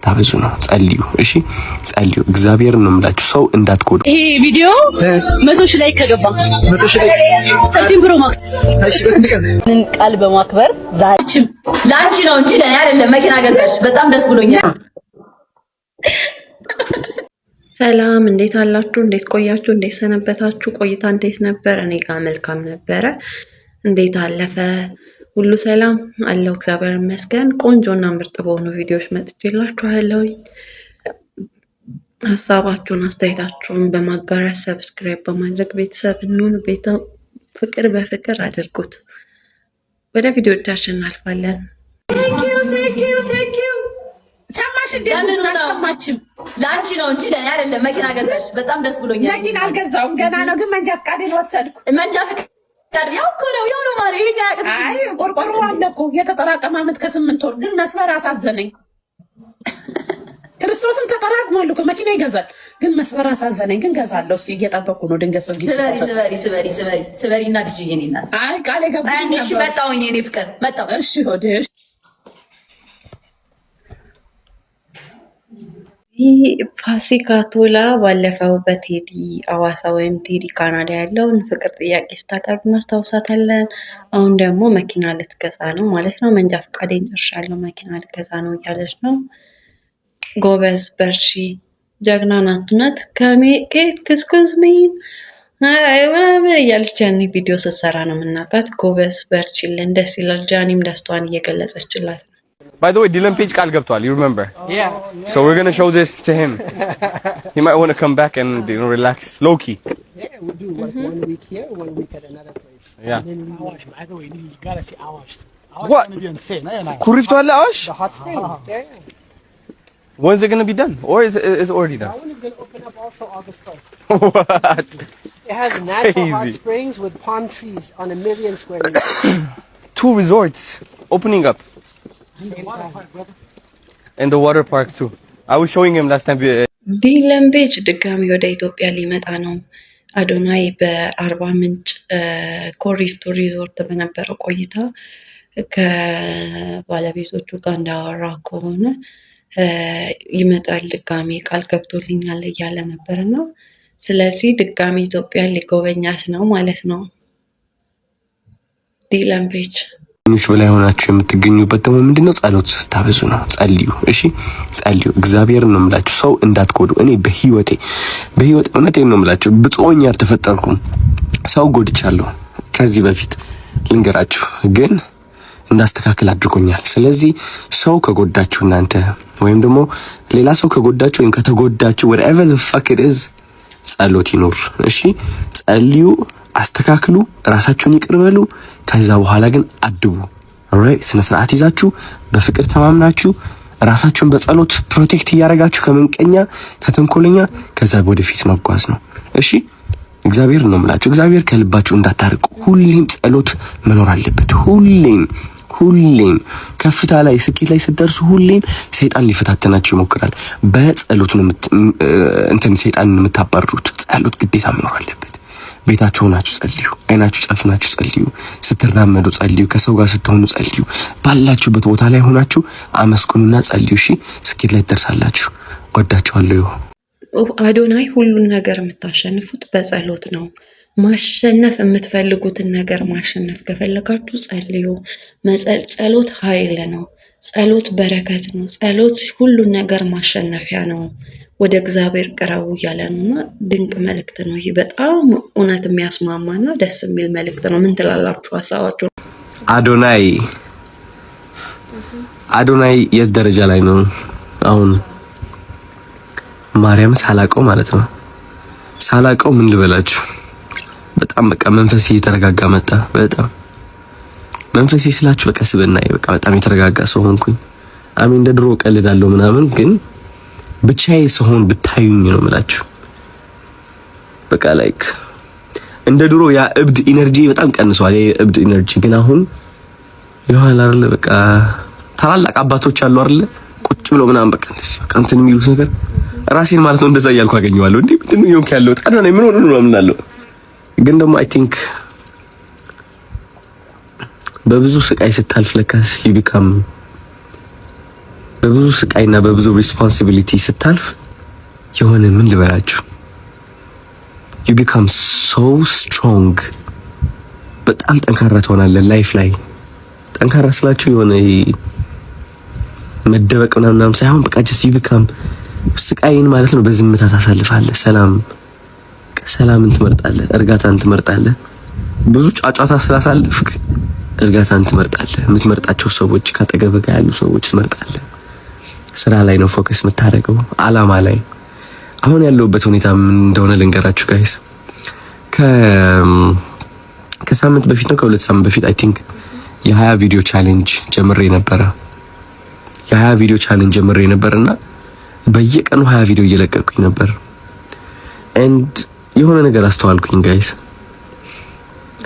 ስታበዙ ነው። ጸልዩ፣ እሺ ጸልዩ። እግዚአብሔር ነው የምላችሁ፣ ሰው እንዳትጎዱ። ይሄ ቪዲዮ 100 ሺህ ላይ ከገባ 100 ሺህ ላይ ሴፕቴምበር ማክስ ቃል በማክበር ዛሬም ላንቺ ነው እንጂ ለኔ አይደለም። መኪና ገዛሽ፣ በጣም ደስ ብሎኛል። ሰላም እንዴት አላችሁ? እንዴት ቆያችሁ? እንዴት ሰነበታችሁ? ቆይታ እንዴት ነበር? እኔ ጋር መልካም ነበረ። እንዴት አለፈ? ሁሉ ሰላም አለው፣ እግዚአብሔር ይመስገን። ቆንጆና ምርጥ በሆኑ ቪዲዮዎች መጥቼላችኋለሁ። ሀሳባችሁን አስተያየታችሁን በማጋራት ሰብስክራይብ በማድረግ ቤተሰብ እንሁን። ፍቅር በፍቅር አድርጉት። ወደ ቪዲዮቻችን እናልፋለን። ሰማሽ እንዴ? አልሰማችም። ላንቺ ነው እንጂ ለኔ አይደለም። መኪና ገዛሽ፣ በጣም ደስ ብሎኛል። መኪና አልገዛውም፣ ገና ነው። ግን መንጃ ፈቃዴን ወሰድኩ። መንጃ ፈቃድ ያው እኮ ነው የሆነ ማለት ይሄ ያቀስ አይ ቆርቆሮ አለ እኮ የተጠራቀመ ዓመት ከ8 ወር። ግን መስመር አሳዘነኝ። ክርስቶስን ተጠራቅሟል እኮ መኪና ይገዛል። ግን መስመር አሳዘነኝ። ግን ገዛለሁ። እስኪ እየጠበኩ ነው። ድንገት ሰው ስበሪ እና ግዢ የኔ እናት። አይ ቃል ገባኝ። እሺ መጣሁኝ የኔ ፍቅር መጣሁ። እሺ ሆዴሽ ይህ ፋሲካ ቶላ ባለፈው በቴዲ አዋሳ ወይም ቴዲ ካናዳ ያለውን ፍቅር ጥያቄ ስታቀርብ እናስታውሳታለን። አሁን ደግሞ መኪና ልትገዛ ነው ማለት ነው። መንጃ ፈቃዴን ጨርሻለሁ፣ መኪና ልትገዛ ነው እያለች ነው። ጎበዝ በርሺ፣ ጀግና ናት። እውነት ከኬት ክስኩዝ ሚን እያለች ያኔ ቪዲዮ ስትሰራ ነው የምናውቃት። ጎበዝ በርቺልን፣ ደስ ይላል። ጃኒም ደስቷን እየገለጸችላት ነው። By the way, Dylan Page call gabtwal. You remember? Yeah. So we're gonna show this to him. He might want to come back and relax, low key. Yeah, we do like 1 week here, 1 week at another place. Yeah. And then Awash. By the way, you gotta see Awash. What? Gonna be insane. Kurifto alla Awash? The hot spring. Yeah. When's it gonna be done? Or is it already done? That one is gonna open up also August 1st. What? It has natural hot Crazy. springs with palm trees on 1 million square meters. 2 resorts opening up. And the water park, brother. And the water park too. I was showing him last time. ዲለን ፔጅ ድጋሚ ወደ ኢትዮጵያ ሊመጣ ነው። አዶናይ በአርባ ምንጭ ኮሪፍቱ ሪዞርት በነበረው ቆይታ ከባለቤቶቹ ጋር እንዳወራ ከሆነ ይመጣል፣ ድጋሚ ቃል ገብቶልኛል እያለ ነበር ነው። ስለዚህ ድጋሚ ኢትዮጵያ ሊጎበኛት ነው ማለት ነው። ዲለን ፔጅ ትንሽ በላይ ሆናችሁ የምትገኙበት ደግሞ ምንድነው? ጸሎት ስታበዙ ነው። ጸልዩ፣ እሺ ጸልዩ። እግዚአብሔር ነው የምላችሁ፣ ሰው እንዳትጎዱ። እኔ በህይወት እውነቴን ነው የምላችሁ፣ ብጾኝ አልተፈጠርኩም። ሰው ጎድቻለሁ ከዚህ በፊት ልንገራችሁ፣ ግን እንዳስተካክል አድርጎኛል። ስለዚህ ሰው ከጎዳችሁ እናንተ ወይም ደግሞ ሌላ ሰው ከጎዳችሁ ወይም ከተጎዳችሁ whatever the fuck it is ጸሎት ይኖር። እሺ ጸልዩ፣ አስተካክሉ፣ ራሳችሁን ይቅርበሉ። ከዛ በኋላ ግን አድቡ። ኦልራይት ስነ ስርዓት ይዛችሁ በፍቅር ተማምናችሁ ራሳችሁን በጸሎት ፕሮቴክት እያደረጋችሁ ከምንቀኛ ከተንኮለኛ ከዛ ወደፊት መጓዝ ነው። እሺ እግዚአብሔር ነው የምላችሁ፣ እግዚአብሔር ከልባችሁ እንዳታርቁ። ሁሌም ጸሎት መኖር አለበት። ሁሌም ከፍታ ላይ ስኬት ላይ ስትደርሱ ሁሌም ሰይጣን ሊፈታተናችሁ ይሞክራል። በጸሎት ነው ሰይጣንን የምታባርሩት። ጸሎት ግዴታ መኖር አለበት። ቤታችሁ ሆናችሁ ጸልዩ፣ አይናችሁ ጨፍናችሁ ጸልዩ፣ ስትራመዱ ጸልዩ፣ ከሰው ጋር ስትሆኑ ጸልዩ። ባላችሁበት ቦታ ላይ ሆናችሁ አመስግኑና ጸልዩ። እሺ ስኬት ላይ ትደርሳላችሁ። ወዳችኋለሁ። አዶናይ ሁሉን ነገር የምታሸንፉት በጸሎት ነው። ማሸነፍ የምትፈልጉትን ነገር ማሸነፍ ከፈለጋችሁ ጸልዩ። ጸሎት ኃይል ነው። ጸሎት በረከት ነው። ጸሎት ሁሉን ነገር ማሸነፊያ ነው። ወደ እግዚአብሔር ቅረቡ እያለ ነውና ድንቅ መልእክት ነው። ይሄ በጣም እውነት የሚያስማማና ደስ የሚል መልእክት ነው። ምን ትላላችሁ? ሀሳባችሁ? አዶናይ የት ደረጃ ላይ ነው አሁን? ማርያም ሳላቀው ማለት ነው። ሳላቀው ምን ልበላችሁ፣ በጣም በቃ መንፈሴ የተረጋጋ መጣ። በጣም መንፈሴ ስላችሁ በቃ ስብናዬ በቃ በጣም የተረጋጋ ሰው ሆንኩኝ። አሜን። እንደ ድሮ ቀልዳለሁ ምናምን፣ ግን ብቻዬ ስሆን ብታዩኝ ነው የምላችሁ። በቃ ላይክ እንደ ድሮ ያ እብድ ኢነርጂ በጣም ቀንሷል። ያ እብድ ኢነርጂ ግን አሁን ይሆናል አይደል? በቃ ታላላቅ አባቶች አሉ አይደል? ቁጭ ብለው ምናምን በቃ እንትን የሚሉት ነገር ራሴን ማለት ነው እንደዛ እያልኩ አገኘዋለሁ። እንዴ ምንድን ነው ይሆንክ ያለው? ታዲያ ነው ምን ሆነ ነው ምናለው። ግን ደግሞ አይ ቲንክ በብዙ ስቃይ ስታልፍ ለካስ ይብካም በብዙ ስቃይና በብዙ ሪስፖንሲቢሊቲ ስታልፍ የሆነ ምን ልበላችሁ you become so strong በጣም ጠንካራ ትሆናለህ ላይፍ ላይ ጠንካራ ስላችሁ የሆነ መደበቅ ምናምን ሳይሆን በቃ just you become ስቃይን ማለት ነው በዝምታ ታሳልፋለህ ሰላምን ትመርጣለህ እርጋታን ትመርጣለህ ብዙ ጫጫታ ስላሳልፍክ እርጋታን ትመርጣለህ የምትመርጣቸው ሰዎች ካጠገብህ ጋር ያሉ ሰዎች ትመርጣለህ ስራ ላይ ነው ፎከስ የምታደርገው አላማ ላይ አሁን ያለውበት ሁኔታ ምን እንደሆነ ልንገራችሁ ጋይስ ከሳምንት በፊት ነው ከሁለት ሳምንት በፊት አይ ቲንክ የ20 ቪዲዮ ቻሌንጅ ጀምሬ ነበርና በየቀኑ 20 ቪዲዮ እየለቀቅኩኝ ነበር and የሆነ ነገር አስተዋልኩኝ ጋይስ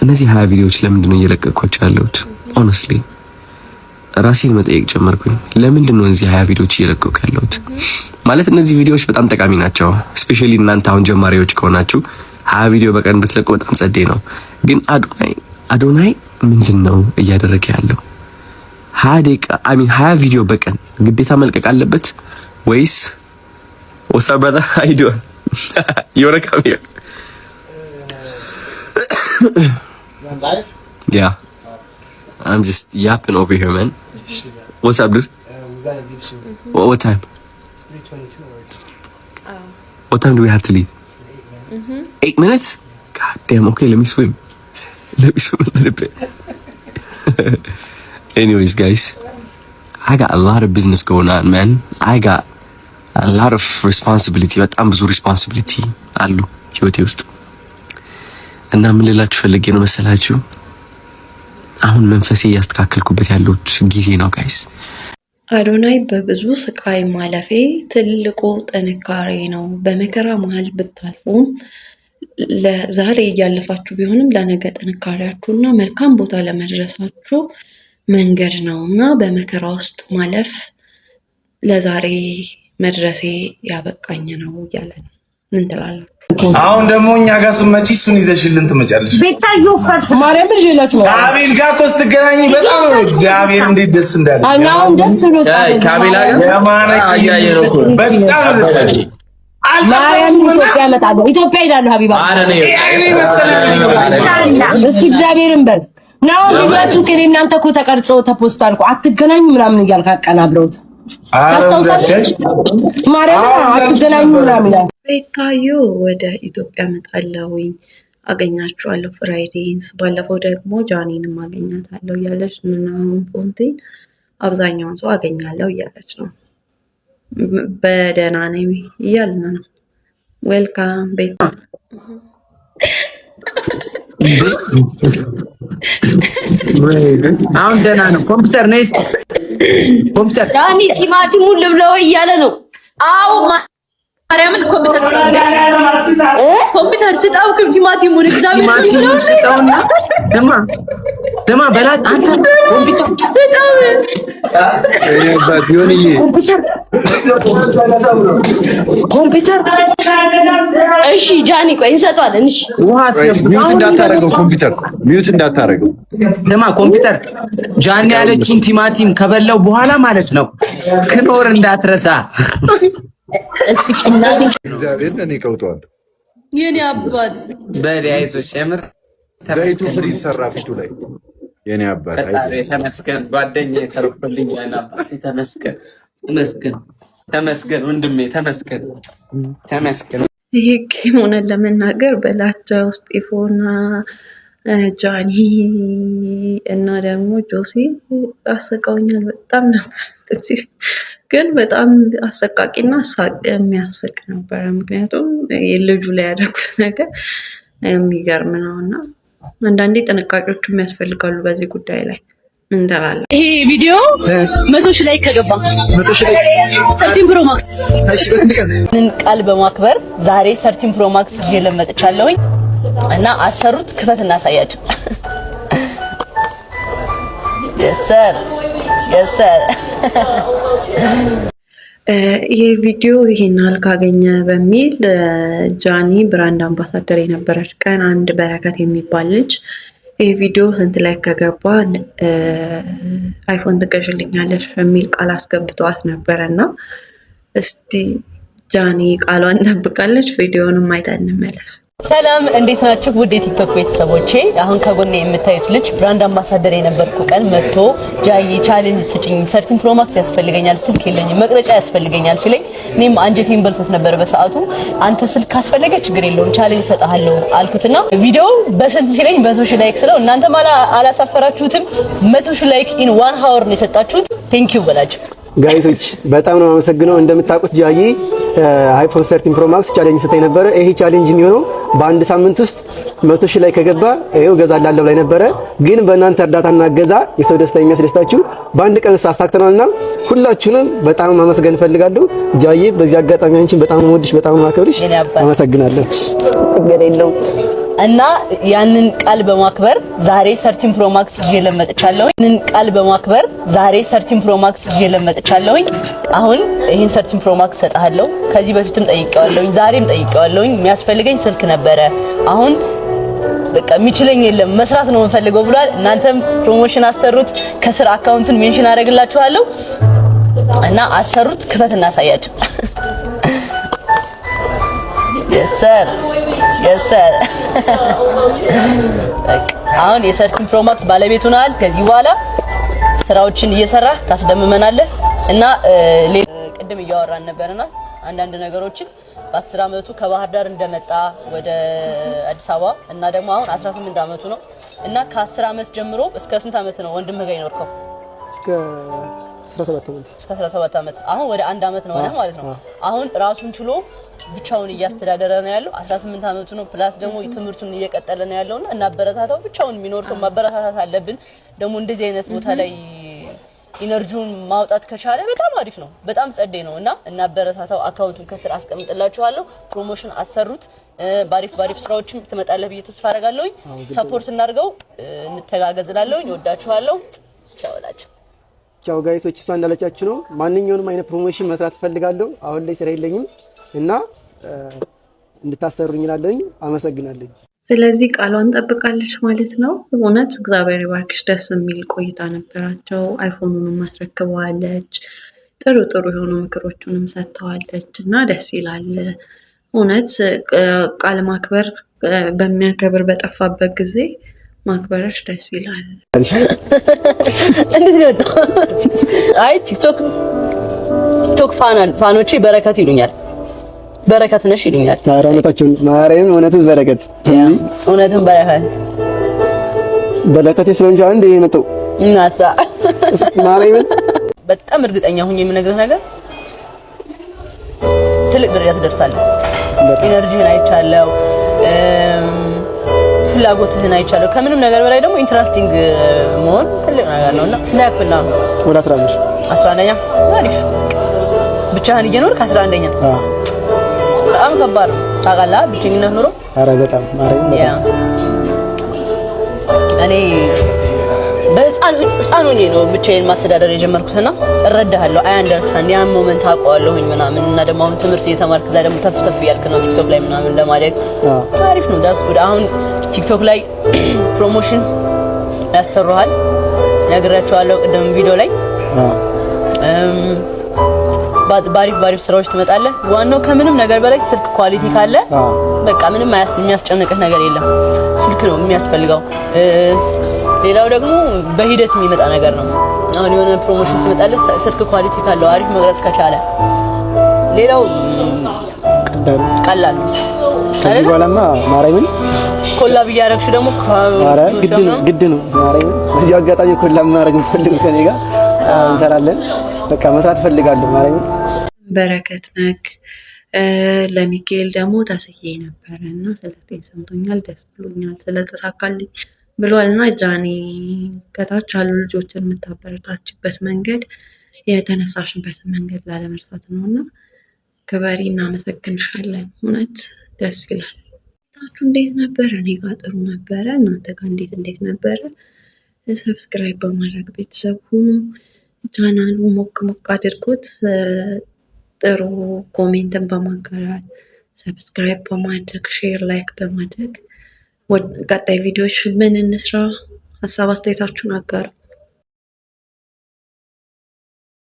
እነዚህ 20 ቪዲዮዎች ለምንድን ነው እየለቀቅኳቸው ያለሁት honestly ራሴን መጠየቅ ጀመርኩኝ ለምንድን ነው እነዚህ 20 ቪዲዮዎች እየለቀቅኩ ያለሁት ማለት እነዚህ ቪዲዮዎች በጣም ጠቃሚ ናቸው ስፔሻሊ እናንተ አሁን ጀማሪዎች ከሆናችሁ 20 ቪዲዮ በቀን ብትለቁ በጣም ጸዴ ነው ግን አዶናይ ምንድነው እያደረገ ያለው 20 ደቂቃ 20 ቪዲዮ በቀን ግዴታ መልቀቅ አለበት ወይስ what's up brother how you doing you wanna come here Live? yeah I'm just yapping over here man what's up dude We gotta leave soon. what time It's 3:22 already. what time do we have to leave 8 minutes god damn okay let me swim a little bit anyways guys I got a lot of business going on man I got a lot of responsibility በጣም ብዙ responsibility አሉ ህይወቴ ውስጥ እና ምን ልላችሁ ፈልጌ ነው መሰላችሁ አሁን መንፈሴ ያስተካከልኩበት ያለው ጊዜ ነው ጋይስ አዶናይ በብዙ ስቃይ ማለፌ ትልቁ ጥንካሬ ነው በመከራ መሃል ብታልፉም ለዛሬ እያለፋችሁ ቢሆንም ለነገ ጥንካሬያችሁና መልካም ቦታ ለመድረሳችሁ መንገድ ነውና በመከራ ውስጥ ማለፍ ለዛሬ መድረሴ ያበቃኝ ነው እያለ ነው ምን ትላላችሁ አሁን ደግሞ እኛ ጋር ስመጪ እሱን ይዘሽልን ትመጫለሽ ቤታዩ ፈርስ ማርያም ልጅላችሁ ከአቤል ጋር እኮ ስትገናኝ በጣም ነው እግዚአብሔር እንዴት ደስ እንዳለ አሁን ደስ ብሎ ከአቤል ጋር አያየ ነው እኮ በጣም ደስ እንዳለ ማርያም ኢትዮጵያ መጣለሁ ኢትዮጵያ ሄዳለሁ ሀቢባ እስቲ እግዚአብሔርን በል ነው ቪዲዮአችሁ ከኔ እናንተ እኮ ተቀርጾ ተፖስት አልኩ አትገናኙ ምናምን እያልክ አቀናብረውት ታስታውሳለህ ማርያም አትገናኙ ምናምን ቤታዩ ወደ ኢትዮጵያ መጣለሁኝ አገኛችኋለሁ ፍራይዴንስ ባለፈው ደግሞ ጃኒንም አገኛታለሁ እያለች እናሁን ፎንቴን አብዛኛውን ሰው አገኛለሁ እያለች ነው በደህና ነኝ እያልን ነው ዌልካም ቤታ አሁን ደህና ነው ኮምፒውተር ነይስ ኮምፒውተር ዳኒ ቲማቲሙን ልብለው እያለ ነው አው ማርያምን ኮምፒውተር ስጣው ቲማቲሙን እግዚአብሔር ስጣውና ደማ በላት አንተ ኮምፒውተር ስጣው ኮምፒውተር እሺ ጃኒ ቆይ እንሰጣለን እሺ ውሃ ሚውት እንዳታረገው ደማ ኮምፒውተር ጃኒ ያለችን ቲማቲም ከበላው በኋላ ማለት ነው ክኖር እንዳትረሳ እስቲ እናቴ እግዚአብሔር ነኝ ቀውጧል የኔ አባት በዳይሶች የምር ዘይቱ ፍሪ ሰራ ፊቱ ላይ የኔ አባት ተመስገን ጓደኛዬ ተርፎልኝ ያና አባት ተመስገን ወንድሜ ተመስገን ይሄ ሆነን ለመናገር በላቸው ስጢፎና ጃኒ እና ደግሞ ጆሲ አሰቃውኛል በጣም ነበር ግን በጣም አሰቃቂና የሚያስቅ ነበር ምክንያቱም ልጁ ላይ ያደረጉት ነገር የሚገርም ነውና አንዳንዴ ጥንቃቄዎች የሚያስፈልጋሉ በዚህ ጉዳይ ላይ ምን ተላላ ይሄ ቪዲዮ 100 ሺህ ላይ ከገባ 13 ፕሮ ማክስ ቃል በማክበር ዛሬ 13 ፕሮ ማክስ ይዤ ለመጥቻለሁኝ እና አሰሩት ክፈት እናሳያቸው yes sir ይሄ ቪዲዮ ይሄን አልካገኘ በሚል ጃኒ ብራንድ አምባሳደር የነበረች ቀን አንድ በረከት የሚባል ልጅ ይህ ቪዲዮ ስንት ላይ ከገባ አይፎን ትገዥልኛለሽ የሚል ቃል አስገብተዋት ነበረ እና እስቲ ጃኒ ቃሏን ጠብቃለች። ቪዲዮንም አይተን እንመለስ። ሰላም እንዴት ናችሁ? ውድ የቲክቶክ ቤተሰቦቼ፣ አሁን ከጎኔ የምታዩት ልጅ ብራንድ አምባሳደር የነበርኩ ቀን መጥቶ ጃይ ቻሌንጅ ስጭኝ፣ 13 ፕሮ ማክስ ያስፈልገኛል፣ ስልክ የለኝም፣ መቅረጫ ያስፈልገኛል ሲለኝ እኔም አንጀቴን በልቶት ነበር በሰዓቱ። አንተ ስልክ ካስፈለገ ችግር የለውም ቻሌንጅ ሰጣለሁ አልኩትና ቪዲዮ በስንት ሲለኝ 100 ሺህ ላይክ ስለው እናንተም አላሳፈራችሁትም። 100 ሺህ ላይክ ኢን 1 ሃወር ነው የሰጣችሁት። ቴንክ ዩ በላችሁ ጋይሶች፣ በጣም ነው አመሰግነው። እንደምታውቁት ጃይ አይፎን 13 ፕሮ ማክስ ቻሌንጅ ሰጠኝ ነበረ። ይሄ ቻሌንጅ የሚሆነው በአንድ ሳምንት ውስጥ 100 ሺህ ላይ ከገባ ይሄው ገዛላለሁ ላይ ነበረ። ግን በእናንተ እርዳታና እገዛ የሰው ደስታ የሚያስደስታችሁ በአንድ ቀን ውስጥ አሳክተናልና ሁላችሁንም በጣም ማመስገን እፈልጋለሁ። ጃይ በዚህ አጋጣሚ አንቺን በጣም ነው ወድሽ፣ በጣም ነው ማከብርሽ። አመሰግናለሁ። ችግር የለውም። እና ያንን ቃል በማክበር ዛሬ 13 ፕሮ ማክስ ይዤ ለመጥቻለሁ። ዛሬ 13 ፕሮ ማክስ ይዤ ለመጥቻለሁ። አሁን ይሄን 13 ፕሮ ማክስ ሰጣለሁ። ከዚህ በፊትም ጠይቄዋለሁ፣ ዛሬም ጠይቄዋለሁ። የሚያስፈልገኝ ስልክ ነበረ። አሁን በቃ የሚችለኝ የለም መስራት ነው የምፈልገው ብሏል። እናንተም ፕሮሞሽን አሰሩት። ከስር አካውንቱን ሜንሽን አደርግላችኋለሁ እና አሰሩት። ክፈት እናሳያቸው። Yes sir አሁን የ13 ፕሮ ማክስ ባለቤት ሆናል። ከዚህ በኋላ ስራዎችን እየሰራ ታስደምመናለህ እና ቅድም እያወራን ነበርና አንዳንድ ነገሮችን በ10 አመቱ ከባህር ዳር እንደመጣ ወደ አዲስ አበባ እና ደግሞ አሁን 18 አመቱ ነው እና ከ10 አመት ጀምሮ እስከ ስንት አመት ነው ወንድምህ ጋር ይኖርከው? እስከ 17 አመት። አሁን ወደ 1 አመት ነው ማለት ነው። አሁን ራሱን ችሎ ብቻውን እያስተዳደረ ነው ያለው። 18 አመቱ ነው። ፕላስ ደግሞ ትምህርቱን እየቀጠለ ነው ያለውና እና አበረታታው። ብቻውን የሚኖር ሰው ማበረታታት አለብን። ደግሞ እንደዚህ አይነት ቦታ ላይ ኢነርጂውን ማውጣት ከቻለ በጣም አሪፍ ነው። በጣም ጸዴ ነው እና አበረታታው። አካውንቱን ከስር አስቀምጥላችኋለሁ። ፕሮሞሽን አሰሩት። ባሪፍ ስራዎችም ትመጣለህ ብዬ ተስፋ አደርጋለሁ። ሰፖርት እናድርገው፣ እንተጋገዝላለሁ። እወዳችኋለሁ። ቻው ጋይሶች። እሷ እንዳለቻችሁ ነው። ማንኛውንም አይነት ፕሮሞሽን መስራት ፈልጋለሁ። አሁን ላይ ስራ የለኝም እና እንድታሰሩኝ እላለሁ። አመሰግናለሁ። ስለዚህ ቃሏን ጠብቃለች ማለት ነው። እውነት እግዚአብሔር ይባርክሽ። ደስ የሚል ቆይታ ነበራቸው። አይፎኑንም ማስረክበዋለች። ጥሩ የሆኑ ምክሮቹንም ሰጥተዋለች እና ደስ ይላል። እውነት ቃል ማክበር በሚያከብር በጠፋበት ጊዜ ማክበረሽ ደስ ይላል። እንዴት ነው? አይ ቲክቶክ ፋኖቼ በረከት ይሉኛል። በረከት ነሽ ይሉኛል። ታራነታችሁን ማርያም እውነትም በረከት በረከት ስለንጃ አንዴ የመጣው እናሳ ማርያም በጣም እርግጠኛ ሆኜ የምነግርህ ነገር ትልቅ ደረጃ ትደርሳለህ። ኢነርጂን አይቻለው፣ ፍላጎትህን አይቻለው። ከምንም ነገር በላይ ደግሞ ኢንትረስቲንግ መሆን ትልቅ ነገር ነውና ስናክፍና ወደ 11ኛ አሪፍ ብቻህን እየኖርክ 11ኛ በጣም ከባድ ነው ታውቃለህ። ብቸኝነት ኑሮ ኧረ በጣም ማርያም በጣም እኔ ህፃን ሆኜ ነው ብቻዬን ማስተዳደር የጀመርኩትና እረዳሃለሁ። አይ አንደርስታንድ ያን ሞመንት አውቀዋለሁኝ ምናምን እና ደግሞ አሁን ትምህርት እየተማርክ እዛ ደግሞ ተፍ እያልክ ነው ቲክቶክ ላይ ምናምን ለማደግ አሪፍ ነው። ዳስ ጉድ። አሁን ቲክቶክ ላይ ፕሮሞሽን ያሰሩሃል ነግራቸዋለሁ ቅድም ቪዲዮ ላይ ባሪፍ ስራዎች ትመጣለህ። ዋናው ከምንም ነገር በላይ ስልክ ኳሊቲ ካለ በቃ ምንም የሚያስጨንቅህ ነገር የለም። ስልክ ነው የሚያስፈልገው። ሌላው ደግሞ በሂደት የሚመጣ ነገር ነው። አሁን የሆነ ፕሮሞሽን ሲመጣልህ ስልክ ኳሊቲ ካለው አሪፍ መቅረጽ ከቻለ ሌላው ቀላል ነው። ከዚህ በኋላማ ማርያምን ኮላብ እያደረግሽ ደግሞ ግድ ነው ማርያምን። በዚህ አጋጣሚ ኮላብ ማድረግ ፈልግ ከኔ ጋር እንሰራለን። በቃ መስራት ፈልጋለሁ ማርያምን። በረከት ነክ ለሚካኤል ደግሞ ታስዬ ነበረ እና ስለዚህ ሰምቶኛል፣ ደስ ብሎኛል ስለተሳካልኝ ብሏል። እና ጃኒ ከታች ያሉ ልጆችን የምታበረታችበት መንገድ የተነሳሽበትን መንገድ ላለመርሳት ነው እና ክበሪ፣ እናመሰግንሻለን። እውነት ደስ ይላል። ታችሁ እንዴት ነበረ? እኔ ጋር ጥሩ ነበረ። እናንተ ጋር እንዴት ነበረ? ሰብስክራይብ በማድረግ ቤተሰብ ሁኑ። ቻናሉ ሞቅ አድርጎት። ጥሩ ኮሜንትን በማጋራት ሰብስክራይብ በማድረግ ሼር ላይክ በማድረግ ቀጣይ ቪዲዮዎች ምን እንስራ? ሀሳብ አስተያየታችሁን አጋሩ።